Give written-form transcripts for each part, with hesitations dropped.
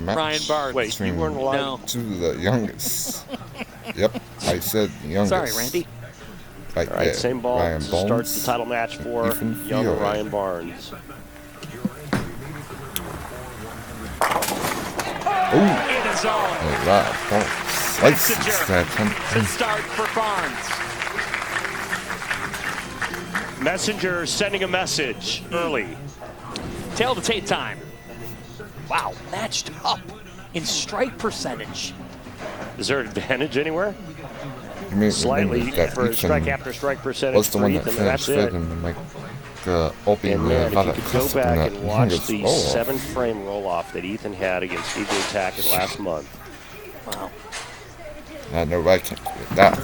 match. Ryan Barnes. Wait, you weren't allowed? No. To the youngest. Yep, I said youngest. Sorry, Randy. Right All right, there. same ball Ryan starts the Barnes title match for Ethan young Fiore. Ryan Barnes. Oh, In his own. Ryan Barnes slices that To 10. start for Barnes. Messenger sending a message early. Tail to tape time. Wow, matched up in strike percentage. Is there an advantage anywhere? You may Slightly remember that for Ethan strike after strike percentage was the for one that Ethan, finished that's it. fifth and like Obi And man, if you Vada could go Cusp in back that and watch youngest the roll-off. 7-frame roll-off that Ethan had against Eagle Attack last month. Wow. No, I can't forget that.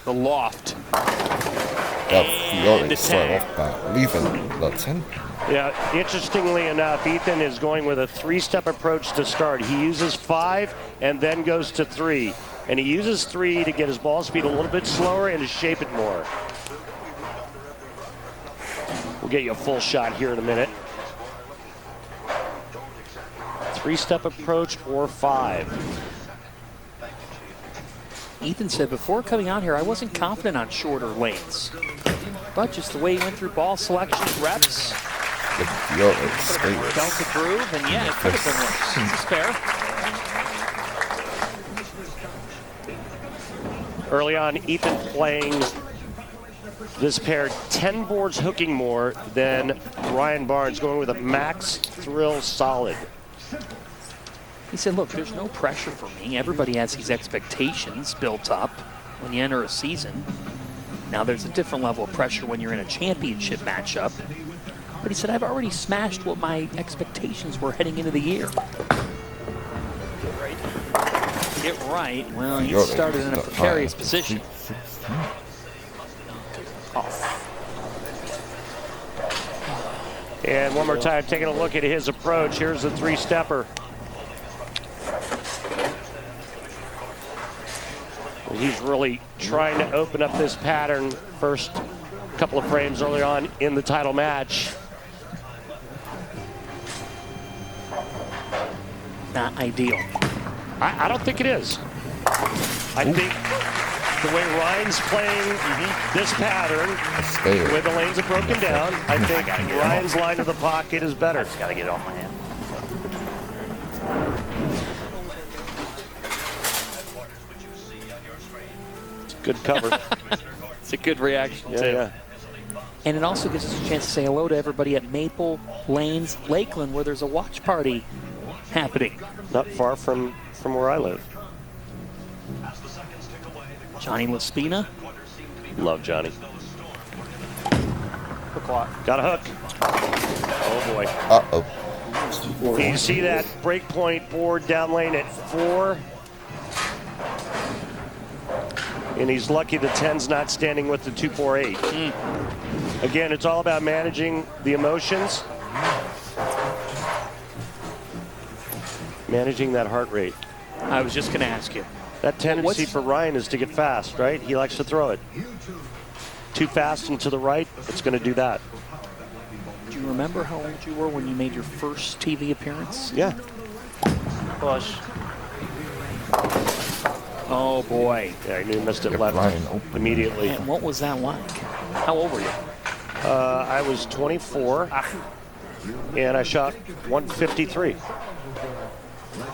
The loft. That And Fiore the started tag. off by leaving the 10. Yeah, interestingly enough, Ethan is going with a 3-step approach to start. He uses 5 and then goes to 3. And he uses 3 to get his ball speed a little bit slower and to shape it more. We'll get you a full shot here in a minute. 3-step approach or 5. Ethan said before coming out here, I wasn't confident on shorter lanes. But just the way he went through ball selection reps, The Fiore stays. felt the groove, and yeah, it could have been worse. It's a spare. Early on, Ethan playing this pair 10 boards hooking more than Ryan Barnes, going with a max thrill solid. He said, look, there's no pressure for me. Everybody has these expectations built up when you enter a season. Now, there's a different level of pressure when you're in a championship matchup. But he said, I've already smashed what my expectations were heading into the year. Get right. Well, he Fiore started in a the precarious 5. position. And one more time, taking a look at his approach. Here's the 3-stepper. He's really trying to open up this pattern first couple of frames early on in the title match. Not ideal. I don't think it is. I think the way Ryan's playing this pattern, the way the lanes are broken down, I think Ryan's line to the pocket is better. Just gotta get it off my hand. Good cover. It's a good reaction, too. Yeah. And it also gives us a chance to say hello to everybody at Maple Lanes, Lakeland, where there's a watch party happening. Not far from where I live. Johnny Laspina. Love Johnny. Hook lock. Got a hook. Oh boy. Uh-oh. You see that break point board down lane at 4. And he's lucky the 10's not standing with the 248. Again, it's all about managing the emotions. Managing that heart rate. I was just going to ask you. That tendency for Ryan is to get fast, right? He likes to throw it. Too fast and to the right, it's going to do that. Do you remember how old you were when you made your first TV appearance? Yeah. Push. Oh, boy. Yeah, I knew he missed it Yep, left Ryan opened. immediately. And what was that like? How old were you? I was 24, and I shot 153.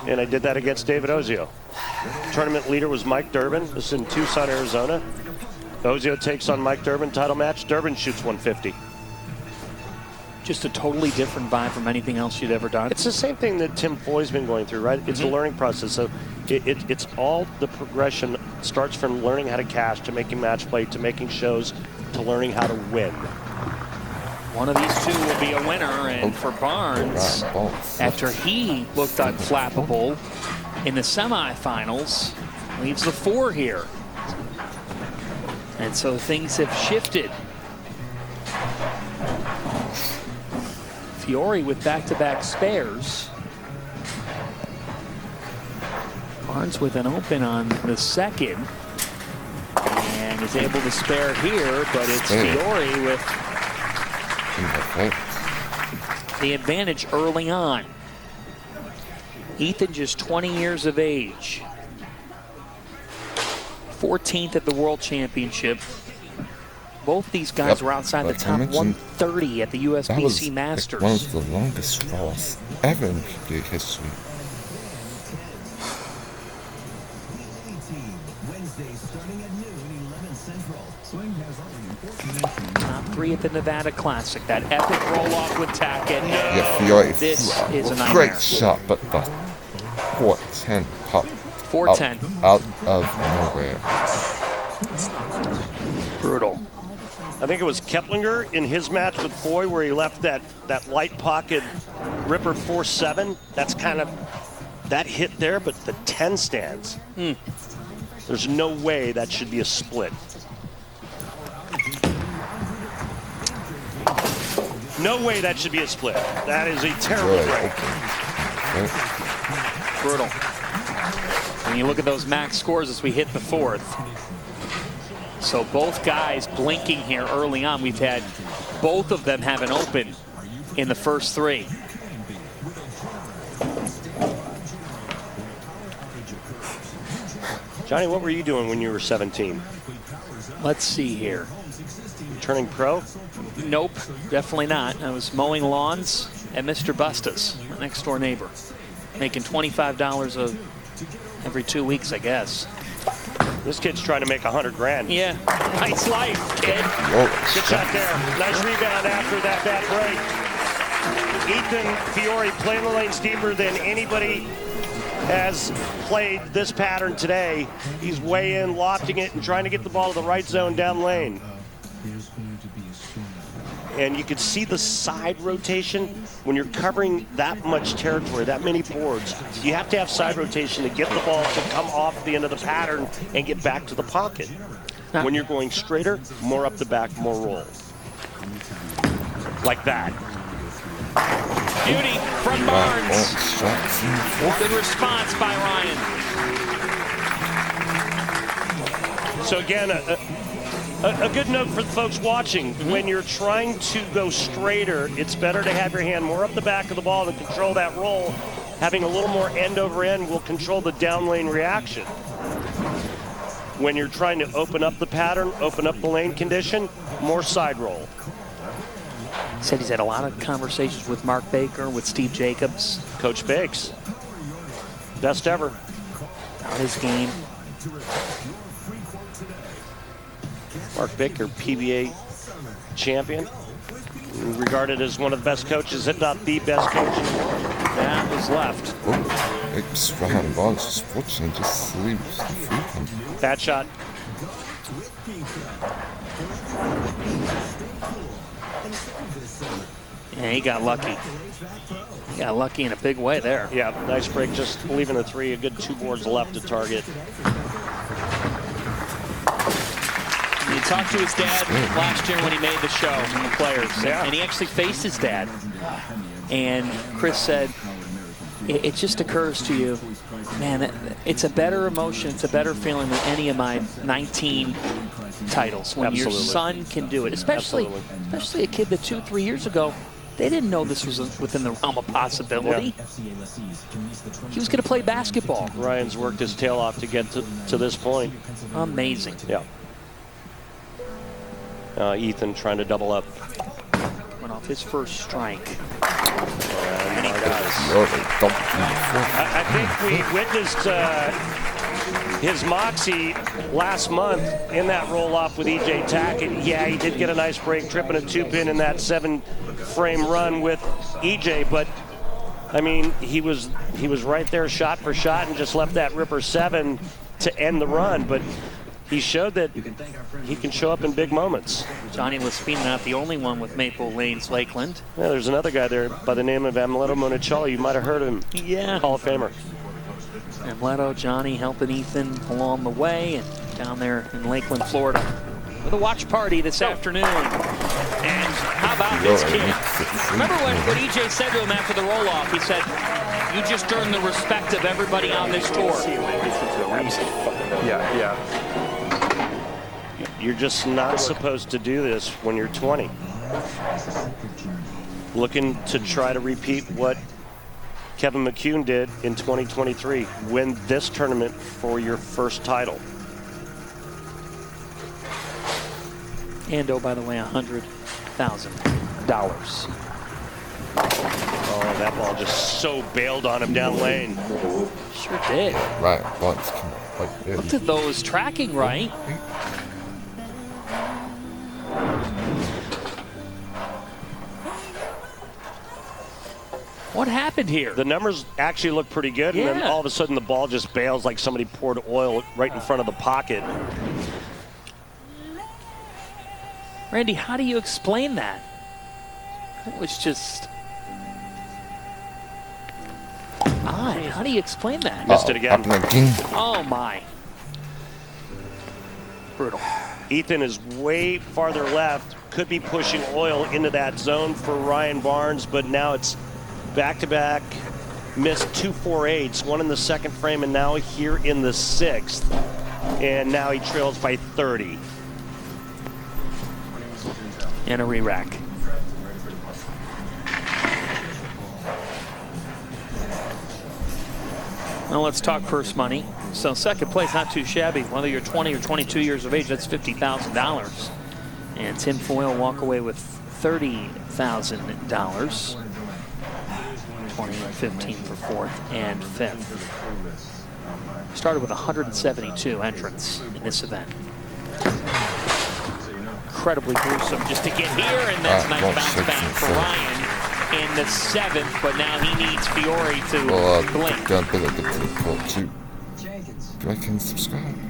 And I did that against David Ozio. Tournament leader was Mike Durbin. This is in Tucson, Arizona. Ozio takes on Mike Durbin, title match. Durbin shoots 150. Just a totally different vibe from anything else you'd ever done? It's the same thing that Tim Foy's been going through, right? It's a learning process. So it's all the progression starts from learning how to cash, to making match play, to making shows, to learning how to win. One of these two will be a winner, and for Barnes, Ryan Barnes. after he looked unflappable in the semifinals, leaves the 4 here. And so things have shifted. Fiore with back-to-back spares. Barnes with an open on the second. And is able to spare here, but it's Fiore with the advantage early on. Ethan just 20 years of age. 14th at the World Championship. Both these guys were outside the top 130 at the USBC Masters. One of the longest rolls ever in PBA history. Top 3 at the Nevada Classic. That epic roll-off with Tackett. Yeah, Fiore. This is a nightmare. Great shot, but the 410 pop. 410. Out of nowhere. Brutal. I think it was Keplinger in his match with Foy where he left that light pocket ripper 4-7. That's kind of that hit there, but the 10 stands. There's no way that should be a split. No way that should be a split. That is a terrible break. Brutal. When you look at those max scores as we hit the 4th. So both guys blinking here early on. We've had both of them have an open in the first 3. Johnny, what were you doing when you were 17? Let's see here. Turning pro? Nope, definitely not. I was mowing lawns at Mr. Busta's, my next door neighbor, making $25 every 2 weeks, I guess. This kid's trying to make 100 grand. Yeah, nice life, kid. Good shot there. Nice rebound after that bad break. Ethan Fiore playing the lanes deeper than anybody has played this pattern today. He's way in, lofting it, and trying to get the ball to the right zone down lane. And you can see the side rotation when you're covering that much territory, that many boards. You have to have side rotation to get the ball to come off the end of the pattern and get back to the pocket. When you're going straighter, more up the back, more roll. Like that. Beauty from Barnes. Good response by Ryan. So again, a good note for the folks watching. When you're trying to go straighter, it's better to have your hand more up the back of the ball and control that roll. Having a little more end over end will control the down lane reaction. When you're trying to open up the pattern, open up the lane condition, more side roll. Said he's had a lot of conversations with Mark Baker, with Steve Jacobs. Coach Bakes, best ever. Out his game. Mark Baker, PBA champion, regarded as one of the best coaches, if not the best coach that was left. It's Ryan Barnes just watching, just sleeps. Bad shot. Yeah, he got lucky. He got lucky in a big way there. Yeah, nice break, just leaving the 3, a good 2 boards left to target. He talked to his dad last year when he made the show, the players, and he actually faced his dad. And Chris said, it just occurs to you, man, it's a better emotion, it's a better feeling than any of my 19 titles when your son can do it, especially a kid that 2-3 years ago, they didn't know this was within the realm of possibility. Yeah. He was going to play basketball. Ryan's worked his tail off to get to this point. Amazing. Yeah. Ethan trying to double up. Went off his first strike. And he does. I think we witnessed his moxie last month in that roll-off with E.J. Tackett. Yeah, he did get a nice break, tripping a 2-pin in that 7-frame run with E.J., but I mean, he was right there shot for shot and just left that ripper 7 to end the run, but he showed that he can show up in big moments. Johnny Laspina not the only one with Maple Lanes Lakeland. Yeah, there's another guy there by the name of Amleto Monticello. You might have heard of him. Yeah. Hall of Famer. Amleto, Johnny helping Ethan along the way and down there in Lakeland, Florida with a watch party this afternoon. And how about this kid? Remember what EJ said to him after the roll-off? He said, you just earned the respect of everybody on this tour. Yeah. You're just not supposed to do this when you're 20. Looking to try to repeat what Kevin McCune did in 2023. Win this tournament for your first title. And oh, by the way, $100,000. Oh, that ball just so bailed on him down lane. Sure did. Right, once. Like, yeah, Looked at those tracking right. What happened here? The numbers actually look pretty good, and then Yeah. all of a sudden the ball just bails like somebody poured oil right in front of the pocket. Randy, how do you explain that? It was just odd. How do you explain that? Missed it again. happening again. Oh my. Brutal. Ethan is way farther left, could be pushing oil into that zone for Ryan Barnes, but now it's back-to-back, missed 2 4-8s, one in the second frame and now here in the sixth. And now he trails by 30. And a re-rack. Well, let's talk purse money. So second place, not too shabby. Whether you're 20 or 22 years of age, that's $50,000. And Tim Foyle walk away with $30,000. 20 and 15 for fourth and fifth. Started with 172 entrants in this event. Incredibly gruesome just to get here, and that's a nice bounce back for Ryan in the seventh, but now he needs Fiore to blink. Don't forget to click too. Like and subscribe.